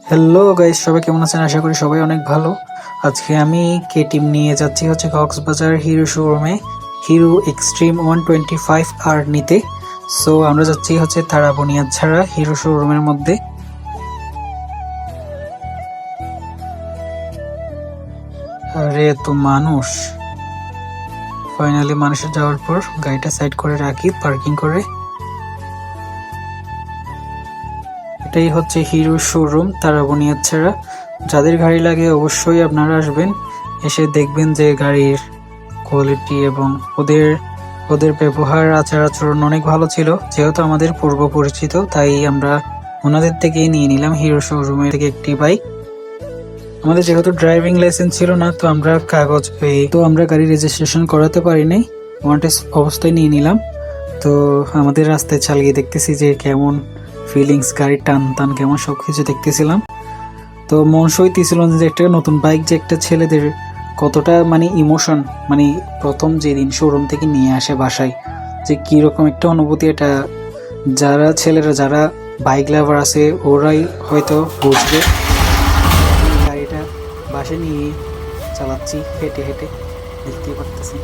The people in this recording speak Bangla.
হ্যালো গাইস, সবাই কেমন আছেন? আশা করি সবাই অনেক ভালো। আজকে আমি কেটিএম নিয়ে যাচ্ছি কক্সবাজার হিরো শোরুমে হিরো এক্সট্রিম 125R নিতে। সো আমরা যাচ্ছি তারা বুনিয়াদছড়া হিরো শোরুমের মধ্যে। আরে তো মানুষ, ফাইনালি মানুষের যাওয়ার পর গাড়িটা সাইড করে রাখি পার্কিং করে। এটাই হচ্ছে হিরো শোরুম তারা বুনিয়াদছড়া। যাদের গাড়ি লাগে অবশ্যই আপনারা আসবেন, এসে দেখবেন যে গাড়ির কোয়ালিটি এবং ওদের ওদের ব্যবহার আচার আচরণ অনেক ভালো ছিল। যেহেতু আমাদের পূর্ব পরিচিত, তাই আমরা ওনাদের থেকেই নিয়ে নিলাম হিরো শোরুমের থেকে একটি বাইক। আমাদের যেহেতু ড্রাইভিং লাইসেন্স ছিল না, তো আমরা কাগজ পেয়ে তো আমরা গাড়ি রেজিস্ট্রেশন করাতে পারি নাই, ওয়ান টেস্ট অবস্থায় নিয়ে নিলাম। তো আমাদের রাস্তায় চালিয়ে দেখতেছি যে কেমন ফিলিংস, গাড়ির টান টান কেমন সবকিছু দেখতেছিলাম। তো মন সইতেছিল যে একটা নতুন বাইক, যে একটা ছেলেদের কতটা ইমোশন, প্রথম যেদিন শোরুম থেকে নিয়ে আসে বাসায়, যে কীরকম একটা অনুভূতি, এটা যারা ছেলেরা যারা বাইক লাভার আছে ওরাই হয়তো বুঝবে। গাড়িটা বাসে নিয়ে চালাচ্ছি হেঁটে হেঁটে, দেখতেই পারতেছি।